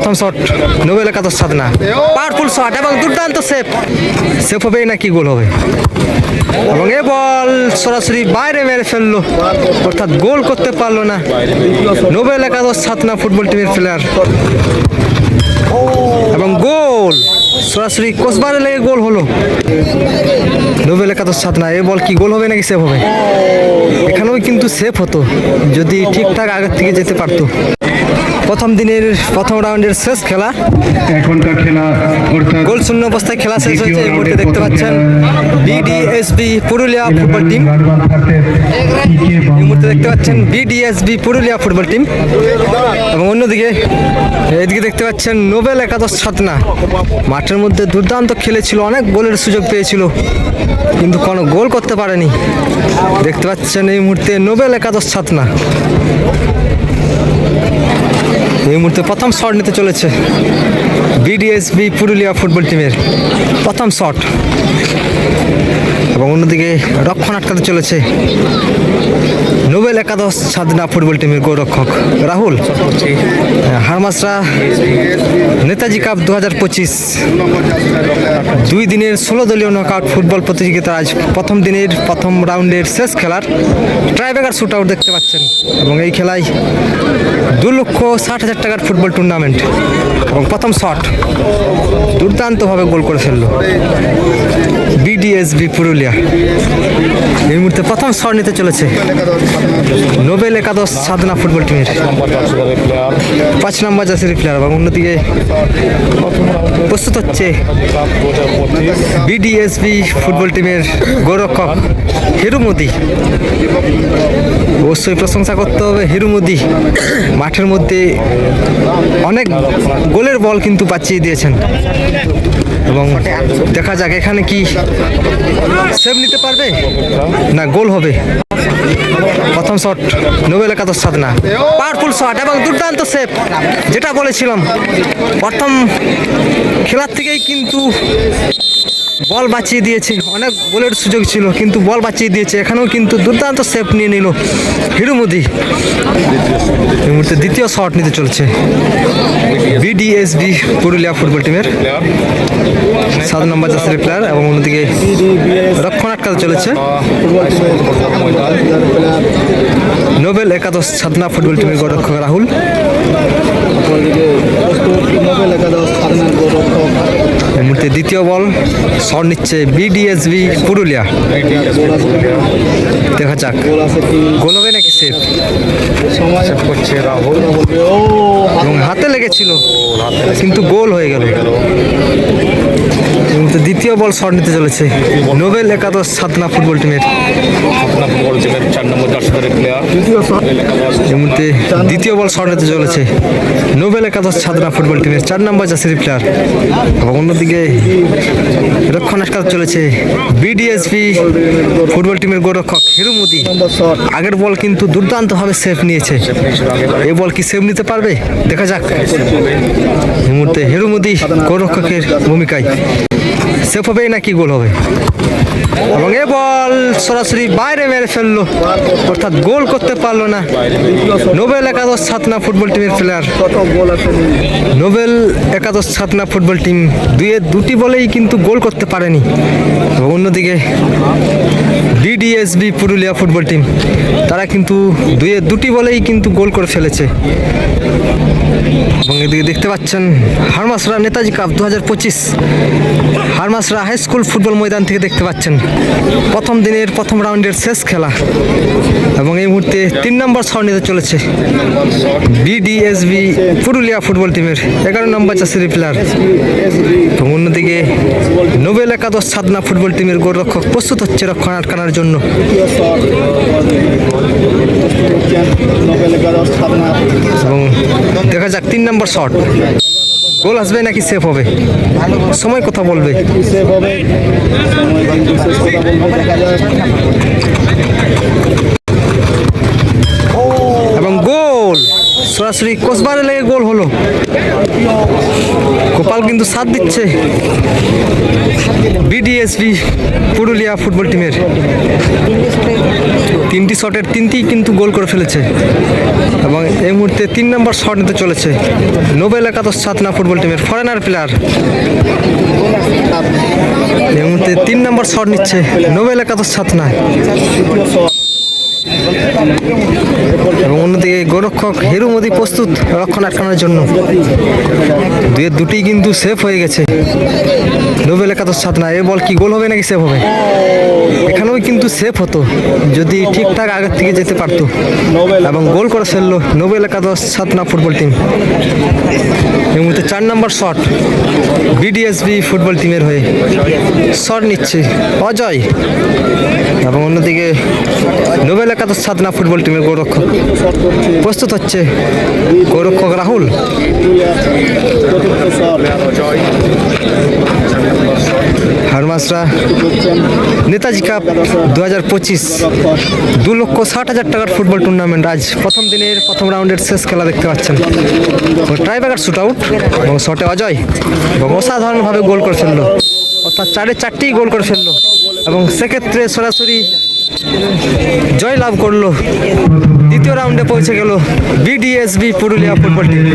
প্রথম shot Nobel একাদশ সাধনা, powerful shot এবং দুর্দান্ত সেফ হবে নাকি গোল হবে, এবং এ বল সরাসরি বাইরে মেরে ফেললো, অর্থাৎ গোল করতে পারলো না নোবেল একাদশ সাধনা ফুটবল টিমের প্লেয়ার, এবং গোল সরাসরি কোসবারে লেগে গোল হলো নোবেল একাদশ সাধনা। এ বল কি গোল হবে নাকি সেভ হবে? এখানেও কিন্তু সেভ হতো যদি ঠিকঠাক আগের থেকে যেতে পারতো। প্রথম দিনের প্রথম রাউন্ডের শেষ খেলা, এখনকার খেলা অর্থাৎ গোল শূন্য অবস্থায় খেলা শেষ হয়েছে। এই মুহূর্তে দেখতে পাচ্ছেন বিডিএসবি পুরুলিয়া ফুটবল টিম, এই মুহূর্তে দেখতে পাচ্ছেন বিডিএসবি পুরুলিয়া ফুটবল টিম, এবং অন্যদিকে এদিকে দেখতে পাচ্ছেন নোবেল একাদশ সাধনা। মাঠের মধ্যে দুর্দান্ত খেলেছিল, অনেক গোলের সুযোগ পেয়েছিল কিন্তু কোনো গোল করতে পারেনি। দেখতে পাচ্ছেন এই মুহূর্তে নোবেল একাদশ সাধনা এই মুহূর্তে প্রথম শট নিতে চলেছে বিডিএসবি পুরুলিয়া ফুটবল টিমের প্রথম শট, এবং অন্যদিকে রক্ষণ আটকাতে চলেছে নোবেল একাদশ সাধনা ফুটবল টিমের গোলরক্ষক রাহুল। হারমাসরা নেতাজি কাপ 2025 2 দিনের 16 দলীয় নকআউট ফুটবল প্রতিযোগিতা আজ প্রথম দিনের প্রথম রাউন্ডের শেষ খেলার ট্রাইব্রেকার শুট আউট দেখতে পাচ্ছেন, এবং এই খেলায় 2,60,000 টাকার ফুটবল টুর্নামেন্ট, এবং প্রথম শট দুর্দান্তভাবে গোল করে ফেললো বিডিএসবি পুরুলিয়া। এই মুহূর্তে প্রথম শট নিতে চলেছে নোবেল একাদশ সাধনা ফুটবল টিমের 5 নম্বর জার্সির প্লেয়ার, এবং অন্যদিকে প্রস্তুত হচ্ছে বিডিএসবি ফুটবল টিমের গোলরক্ষক হিরু মোদি। অবশ্যই প্রশংসা করতে হবে হিরু মোদি, মাঠের মধ্যে অনেক গোলের বল কিন্তু বাঁচিয়ে দিয়েছেন, এবং দেখা যাক এখানে কি সেভ নিতে পারবে না গোল হবে। প্রথম শট নোবেল একাদশ সাধনা, পাওয়ারফুল শট এবং দুর্দান্ত সেভ, যেটা বলেছিলাম প্রথম খেলার থেকেই কিন্তু বল বাঁচিয়ে দিয়েছে, অনেক গোলের সুযোগ ছিল কিন্তু বল বাঁচিয়ে দিয়েছে। এখানেও কিন্তু দুর্দান্ত সেভ নিয়ে নিল হিরু মোদি। এই মুহূর্তে দ্বিতীয় শট নিতে চলছে বিডিএসবি পুরুলিয়া ফুটবল টিমের 7 নম্বর জার্সির প্লেয়ার, এবং অন্যদিকে রক্ষণ আটকাতে চলেছে নোবেল একাদশ সাধনা ফুটবল টিমের গোলরক্ষক রাহুল। এই মুহূর্তে দ্বিতীয় বল শট নিচ্ছে বিডিএসবি পুরুলিয়া, দেখা যাক গোল হবে নাকি সেভ করছে রাহুল, এবং হাতে লেগেছিল কিন্তু গোল হয়ে গেল। দ্বিতীয় বল শট নিতে চলেছে নোবেল একাদশ সাধনা ফুটবল টিমের 4 নম্বর জার্সির প্লেয়ার। এই মুহূর্তে দ্বিতীয় বল শট নিতে চলেছে নোবেল একাদশ সাধনা ফুটবল টিমের 4 নম্বর জার্সির প্লেয়ার, এবং অন্যদিকে রক্ষণ আটকাতে চলেছে বিডিএসপি ফুটবল টিমের গোলরক্ষক হিরু মোদি। আগের বল কিন্তু দুর্দান্তভাবে সেভ নিয়েছে, এই বল কি সেভ নিতে পারবে দেখা যাক। এই মুহূর্তে হিরু মোদি গোলরক্ষকের ভূমিকায়, সেভ হবে নাকি গোল হবে, এবং এ বল সরাসরি বাইরে মেরে ফেললো, অর্থাৎ গোল করতে পারলো না নোবেল একাদশ সাধনা ফুটবল টিমের প্লেয়ার। নোবেল একাদশ সাধনা ফুটবল টিম 2টি বলেই কিন্তু গোল করতে পারেনি, এবং অন্যদিকে বিডিএসবি পুরুলিয়া ফুটবল টিম তারা কিন্তু 2টি বলেই কিন্তু গোল করে ফেলেছে। এবং এদিকে দেখতে পাচ্ছেন Harmasra Netaji cup 2025 Harmasra high school football ময়দান থেকে দেখতে পাচ্ছেন প্রথম দিনের প্রথম রাউন্ডের শেষ খেলা, এবং এই মুহূর্তে 3 নম্বর শট নিতে চলেছে বিডিএসবি পুরুলিয়া ফুটবল টিমের 11 নম্বর জার্সির প্লেয়ার, এবং অন্যদিকে নোবেল একাদশ সাধনা ফুটবল টিমের গোলরক্ষক প্রস্তুত হচ্ছে রক্ষণ আটকানোর জন্য। এবং দেখা যাক 3 নম্বর শট গোল আসবে নাকি সেভ হবে, সময় কথা বলবে। এবং গোল সরাসরি কোসবারে লেগে গোল হলো। গোপাল কিন্তু সাথ দিচ্ছে বিডিএসবি পুরুলিয়া ফুটবল টিমের। 3টি শটের 3টি কিন্তু গোল করে ফেলেছে এবং এই মুহূর্তে 3 নম্বর শট নিতে চলেছে নোবেল একাদশ ছাতনা ফুটবল টিমের ফরেনার প্লেয়ার। এই মুহূর্তে 3 নম্বর শট নিচ্ছে নোবেল একাদশ ছাতনা এবং অন্যদিকে গোলরক্ষক হিরু মোদি প্রস্তুত রক্ষণ আটকানোর জন্য। দুটি কিন্তু সেফ হয়ে গেছে নোবেল একাদশ ছাতনা। এ বল কি গোল হবে নাকি সেফ হবে? এখানেও কিন্তু সেফ হতো যদি ঠিকঠাক আগের থেকে যেতে পারতো এবং গোল করে ফেললো নোবেল একাদশ ছাতনা ফুটবল টিম। এই মুহূর্তে 4 নম্বর শট বিডিএসবি ফুটবল টিমের হয়ে শট নিচ্ছে অজয় এবং অন্যদিকে নোবেল একাদশ ছাতনা ফুটবল টিমের গোলরক্ষক প্রস্তুত হচ্ছে গোলরক্ষক রাহুল। হারমাসরা নেতাজি কাপ 2025 2,60,000 টাকার ফুটবল টুর্নামেন্ট আজ প্রথম দিনের প্রথম রাউন্ডের শেষ খেলা দেখতে পাচ্ছেন। ট্রাইব্রেকার শুট আউট এবং শটে অজয় এবং অসাধারণভাবে গোল করে ফেললো, অর্থাৎ 4-4টিই গোল করে ফেললো এবং সেক্ষেত্রে সরাসরি জয় লাভ করলো। দ্বিতীয় রাউন্ডে পৌঁছে গেল বিডিএসবি পুরুলিয়া ফুটবল টিম।